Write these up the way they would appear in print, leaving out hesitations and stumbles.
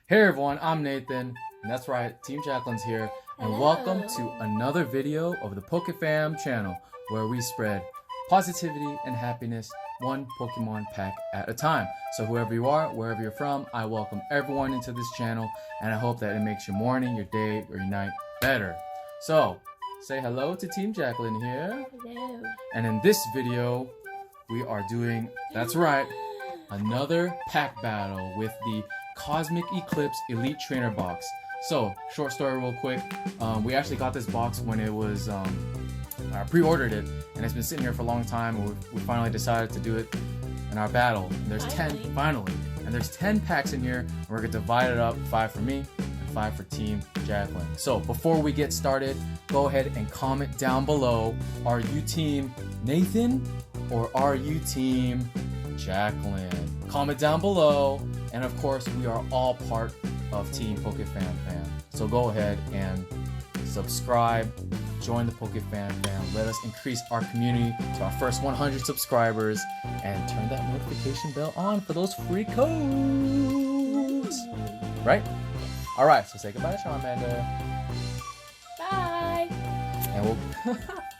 Hey everyone, I'm Nathan, and that's right, Team Jacqueline's here, and welcome to another video of the PokePham channel, where we spread positivity and happiness one Pokemon pack at a time. So whoever you are, wherever you're from, I welcome everyone into this channel, and I hope that it makes your morning, your day, or your night better. So, say hello to Team Jacqueline here. Hello. And in this video, we are doing, that's right, another pack battle with the Cosmic Eclipse Elite Trainer Box. So, short story real quick. We actually got this box when it was, I pre-ordered it, and it's been sitting here for a long time, and we finally decided to do it in our battle. And there's 10, finally, and there's 10 packs in here, and we're gonna divide it up, 5 for me, and 5 for Team Jacqueline. So, before we get started, go ahead and comment down below, are you Team Nathan, or are you Team Jacqueline? Comment down below, and of course we are all part of Team PokePham Fam. So go ahead and subscribe, join the PokePham Fam. Let us increase our community to our first 100 subscribers, and turn that notification bell on for those free codes. Right? All right. So say goodbye to Charmander. Bye. And we'll.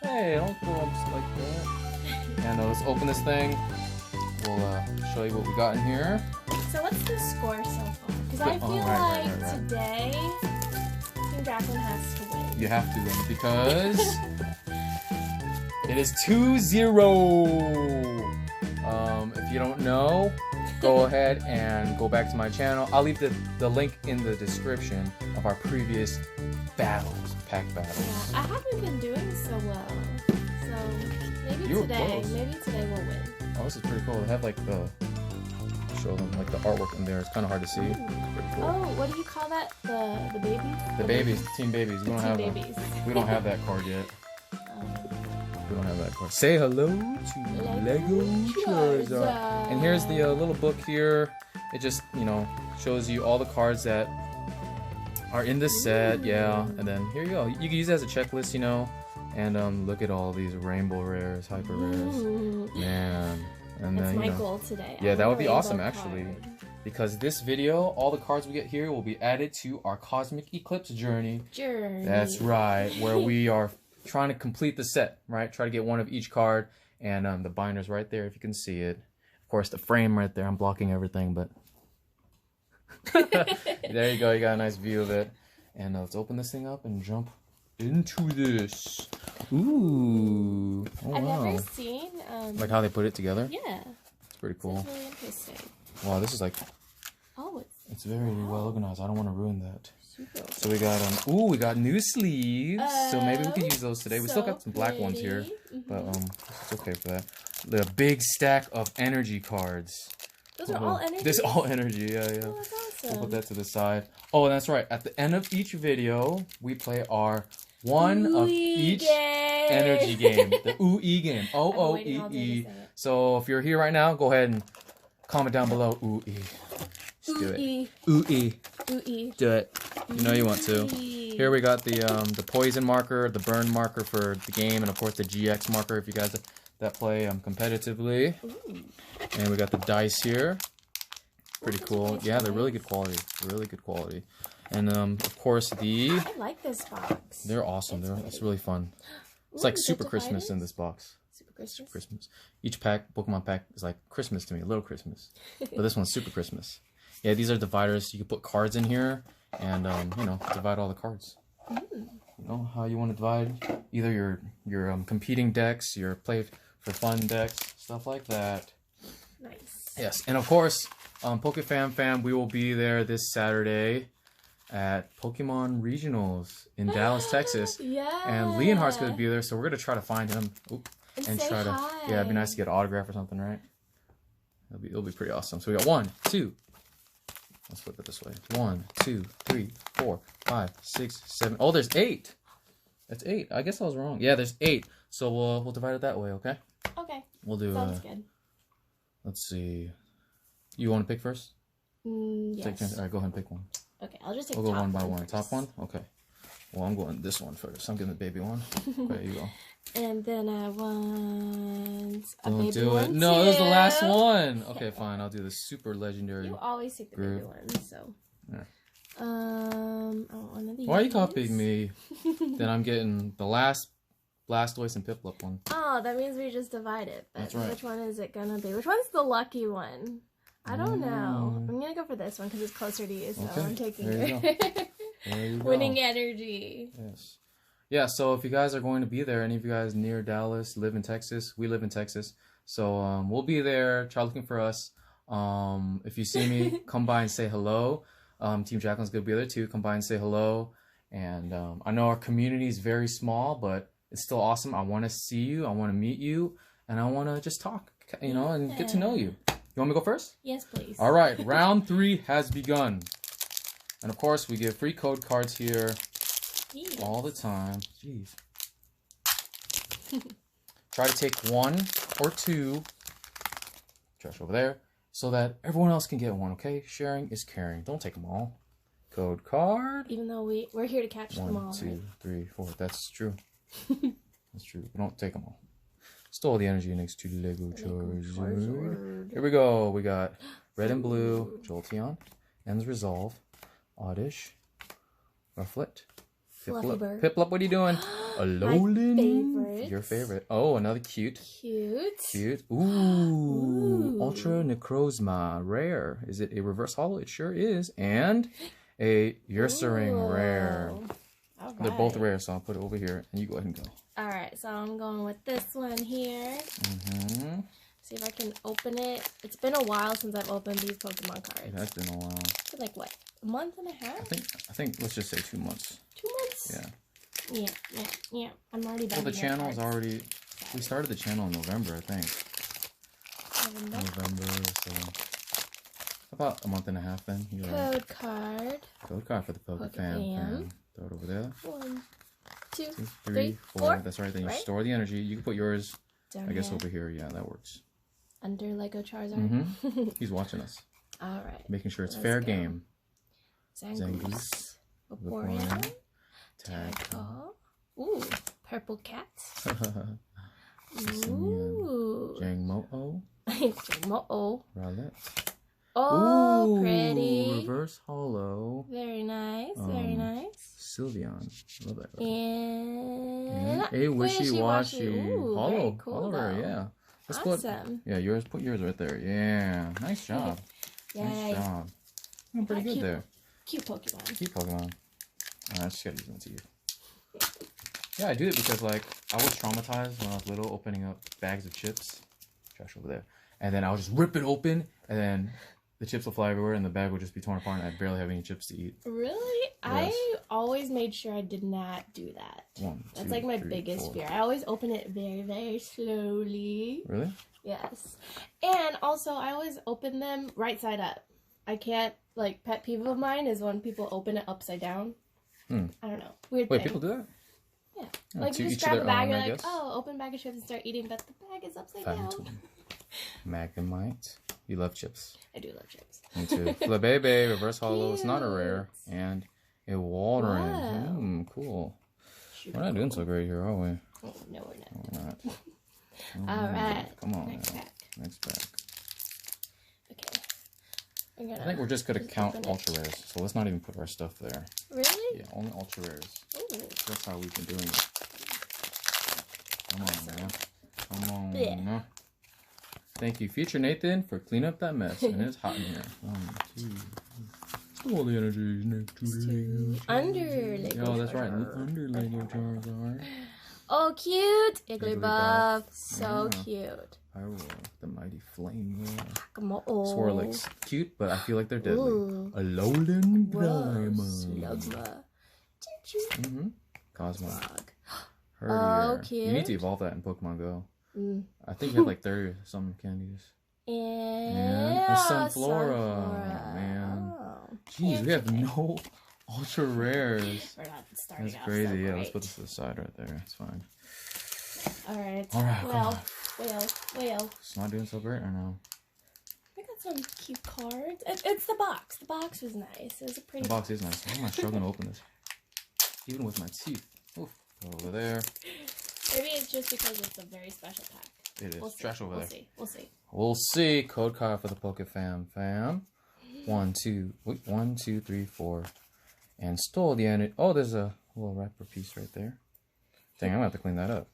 Hey, don't go up just like that. And let's open this thing. We'll show you what we got in here. So what's the score so far? Because I feel like today, Team Jacqueline has to win. You have to win because it is 2-0. If you don't know, go ahead and go back to my channel. I'll leave the link in the description of our previous battles, pack battles. Yeah, I haven't been doing so well. So maybe today we'll win. Oh, this is pretty cool. They have like the show them like the artwork in there. It's kind of hard to see. It's pretty cool. Oh, what do you call that? The babies? The babies, Team Babies. We don't have babies. We don't have that card yet. We don't have that card. Say hello to Lego Charizard. And here's the little book here. It just shows you all the cards that are in this set. Yeah, and then here you go. You can use it as a checklist, And look at all these rainbow rares, hyper rares. Man. And that's then, my goal today. Yeah, that would be awesome actually. Because this video, all the cards we get here will be added to our Cosmic Eclipse journey. That's right, where we are trying to complete the set, right? Try to get one of each card, and the binder's right there if you can see it. Of course, the frame right there. I'm blocking everything, but there you go. You got a nice view of it. And let's open this thing up and jump into this. Ooh. Oh, I've wow. never seen like how they put it together. Yeah. It's pretty cool. It's really interesting. Wow, this is like. Oh, it's very well organized. I don't want to ruin that. Super. So we got we got new sleeves. So maybe we could use those today. We still got some black ones here, but it's okay for that. The big stack of energy cards. Those are all energy. This all energy, yeah. Oh, that's awesome. We'll put that to the side. Oh, that's right. At the end of each video, we play our one of each energy game. The OOEE game. OOEE. So if you're here right now, go ahead and comment down below OOEE. Just do it. OOEE. OOEE. Do it. You know you want to. Here we got the poison marker, the burn marker for the game, and of course the GX marker if you guys that play competitively. Ooh. And we got the dice here. Pretty cool. Yeah, they're really good quality. Really good quality. And of course I like this box. They're awesome. It's really fun. It's like Super Christmas in this box. Super Christmas. Each pack, Pokemon pack, is like Christmas to me, a little Christmas. But this one's Super Christmas. Yeah, these are dividers. You can put cards in here and divide all the cards. You know how you want to divide either your competing decks, your play for fun decks, stuff like that. Nice. Yes, and of course, PokePham Fam, we will be there this Saturday at Pokemon Regionals in Dallas, Texas. Yeah. And Leonhart's going to be there, so we're going to try to find him. And try to. Yeah, it'd be nice to get an autograph or something, right? It'll be pretty awesome. So we got 1, 2. Let's flip it this way. 1, 2, 3, 4, 5, 6, 7. Oh, there's 8. That's 8. I guess I was wrong. Yeah, there's 8. So we'll divide it that way, okay? Okay. We'll do. Sounds good. Let's see. You want to pick first? Yes. All right, go ahead and pick one. Okay, I'll just take. We'll go one by one. First. Top one. Okay. Well, I'm going this one first. I'm getting the baby one. Okay, you go. And then I want a Don't baby do one it. No, too. this is the last one. Okay, fine. I'll do the super legendary. You always take the baby one, so. Yeah. I want one of these. Why are you copying me? Then I'm getting the last Blastoise and Piplup one. Oh, that means we just divide it. But That's right. Which one is it gonna be? Which one's the lucky one? I don't know. I'm gonna go for this one because it's closer to you, so Okay. I'm taking There you it. There you go. Winning energy. Yes. Yeah, so if you guys are going to be there, any of you guys near Dallas, live in Texas, we live in Texas. So we'll be there. Try looking for us. If you see me, come by and say hello. Team Jacqueline's going to be there too. Come by and say hello. And I know our community is very small, but it's still awesome. I want to see you. I want to meet you. And I want to just talk, you know, and get to know you. You want me to go first? Yes, please. All right. Round 3 has begun. And of course, we give free code cards here. Yes. All the time. Jeez. Try to take 1 or 2. Trash over there. So that everyone else can get one, okay? Sharing is caring. Don't take them all. Code card. Even though we're here to catch them all. 1, 2, right? 3, 4. That's true. That's true. But don't take them all. Stole the energy next to Lego Charizard. Here we go. We got red and blue. Jolteon. Ends Resolve. Oddish. Rufflet. Fluffy Piplup, what are you doing? Alolan. favorite. Your favorite. Oh, another cute. Cute. Ooh. Ultra Necrozma. Rare. Is it a reverse holo? It sure is. And a Ursaring rare. All They're both right. rare, so I'll put it over here. And you go ahead and go. Alright, so I'm going with this one here. See if I can open it. It's been a while since I've opened these Pokemon cards. It has been a while. It's been like, what, a month and a half? I think let's just say 2 months. 2 months? Yeah. Yeah. I'm already done. Well, the channel is already... We started the channel in November, I think. November, so... About a month and a half then. You're right. Code card. Code card for the PokePham Fam. Throw it over there. 1, 2, 3, 4. That's right. Then you right? store the energy. You can put yours, Down I guess, here. over here. Yeah, that works. Under Lego Charizard. He's watching us. Alright. Making sure it's Let's fair go. game. Zangoose. Vaporeon. Tadpole. Ooh, purple cat. Ooh. Jangmo-O. Jangmo-O. Rowlet. Oh, Ooh, pretty. Reverse holo. Very nice. Very nice. Sylveon. Love that. And A wishy-washy. Ooh, Holo. very cool, Holo rare, though. yeah. Let's Awesome. Put, yeah, yours. Put yours right there. Yeah. Nice job. Yay. Nice job. Doing pretty good there. Cute Pokemon. Cute Pokemon. I just gotta use my teeth. Yeah, I do it because, like, I was traumatized when I was little opening up bags of chips. Trash over there. And then I would just rip it open, and then the chips will fly everywhere, and the bag would just be torn apart, and I'd barely have any chips to eat. Really? Yes. I always made sure I did not do that. 1, 2, That's like my 3, biggest 4. fear. I always open it very, very slowly. Really? Yes. And also, I always open them right side up. I can't, like, pet peeve of mine is when people open it upside down. I don't know. Weird Wait, thing. people do that? Yeah. Oh, Like, to you just each grab a their bag, own, you're I like, guess. oh, open bag of chips and start eating, but the bag is upside down. Phantom. Magnemite. You love chips. I do love chips. Me too. Flabébé, reverse holo. It's not a rare. And a Walrein. Wow. Cool. Super We're not doing cool. so great here, are we? Oh, no, we're not. We're not. Alright. Come on Next now. pack. Next pack. Okay. I'm gonna I think we're just gonna count open it. ultra rares, so let's not even put our stuff there. Really? Yeah, only ultra rares. Ooh. That's how we've been doing it. Come on, man. Come on, Yeah. man. Thank you, Future Nathan, for cleaning up that mess. And it's hot in here. 1, 2. All the energy is next to the Under Lego Oh, that's right. Charizard. Under Lego Charizard. Oh, cute! Igglybuff. Igglybuff. So Yeah. cute. Pyro, the mighty flame roar. Come-o. Swirlix. Cute, but I feel like they're deadly. Ooh. Alolan Whoa, Diamond. Slugma. Choo-choo. Cosmo. Frog. Herdier. Oh, You need to cute. evolve that in Pokemon Go. Mm. I think you had like 30 some candies. And a Sunflora. Man. Oh. Jeez, we have no ultra rares. We're not starting That's off crazy. so Yeah, great. let's put this to the side right there. It's fine. Alright. All right, come on. Well. It's not doing so great right now. We got some cute cards. It's the box. The box was nice. It was a pretty The box is nice. Why am I struggling to open this? Even with my teeth. Oof. Go over there. Maybe it's just because it's a very special pack. It is. We'll see. Trash over We'll there. see. We'll see. We'll see. Code card for the PokePham Fam. 1, 2, 3, 4. And stole the energy. Oh, there's a little wrapper piece right there. Dang, I'm gonna have to clean that up.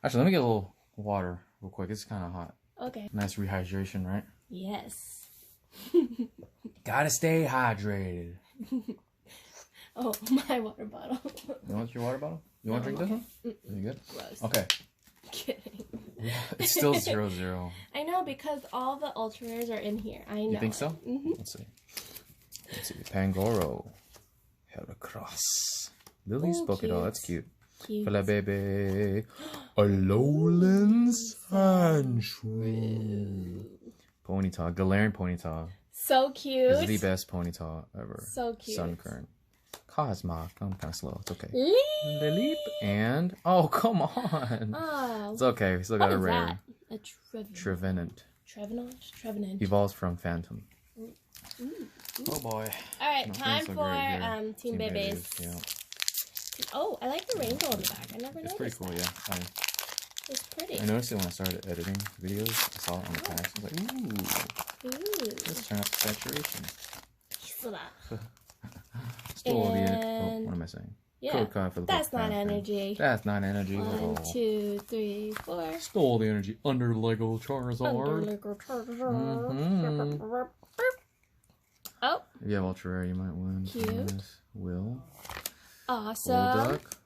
Actually, let me get a little water real quick. It's kind of hot. Okay. Nice rehydration, right? Yes. Gotta stay hydrated. Oh, my water bottle. You want your water bottle? You want to drink this one? You good? Gross. Okay. Kidding. It's still 0-0. I know, because all the ultra rares are in here. I know. You think so? Mm-hmm. Let's see. Pangoro. Heracross. Lily's Pokédoll. That's cute. Cute. Fala baby. A lowland Sandshrew. Ponyta. Galarian Ponyta. So cute. Is the best Ponyta ever. So cute. Sunkern. Cosmog. I'm kind of slow. It's okay. Leap. And oh, come on. Oh. It's okay. We still got a rare. A Trevenant. Trevenant. Evolves from Phantom. Ooh. Oh boy. Alright, Not time feeling so for great here. Team Babies. Yeah. Oh, I like the rainbow on the back. I never It's noticed. pretty cool, yeah. It's pretty. I noticed it when I started editing videos. I saw it on the past. I was like, ooh, let's turn up the saturation. Stole the what am I saying? Yeah, Code card for the that's PokePham not Fam. energy. That's not energy at 1, all. 2, 3, 4. Stole the energy under Lego Charizard. Oh. If you have Ultra Rare, you might win. Cute. Yes. Will. Awesome. Golduck.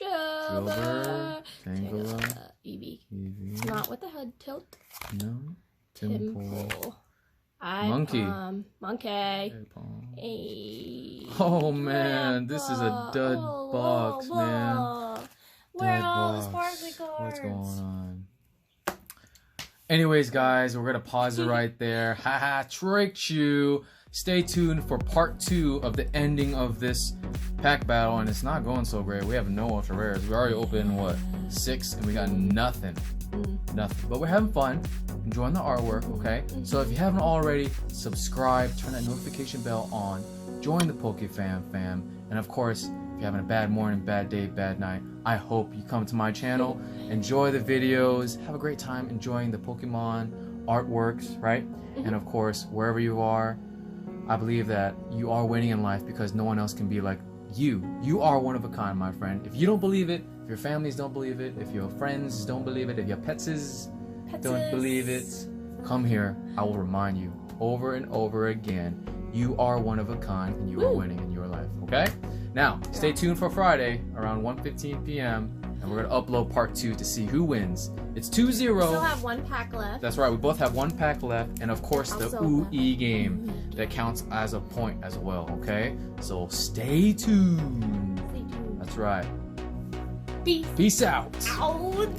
Drillbur. Tangela. Eevee. Eevee. Not with the head tilt. No. Timple. Monkey. Monkey. Hey. Oh man, this is a dud box, man. Where Dud are all the box. sparkly cards? What's going on? Anyways, guys, we're gonna pause it right there. Haha, tricked you. Stay tuned for part 2 of the ending of this pack battle, and it's not going so great. We have no ultra rares. We already opened what 6, and we got nothing. Nothing. But we're having fun, enjoying the artwork. Okay. So if you haven't already, subscribe, turn that notification bell on, join the PokePham Fam, and of course, if you're having a bad morning, bad day, bad night, I hope you come to my channel, enjoy the videos, have a great time enjoying the Pokemon artworks, right? And of course, wherever you are, I believe that you are winning in life because no one else can be like you. You are one of a kind, my friend. If you don't believe it, if your families don't believe it, if your friends don't believe it, if your pets don't believe it, come here. I will remind you over and over again, you are one of a kind and you are winning in your life, okay? Now, stay tuned for Friday around 1:15 p.m. and we're going to upload part 2 to see who wins. It's 2-0. We still have 1 pack left. That's right. We both have 1 pack left. And of course, the OOEE game that counts as a point as well, okay? So stay tuned. That's right. Peace. Peace out. Out.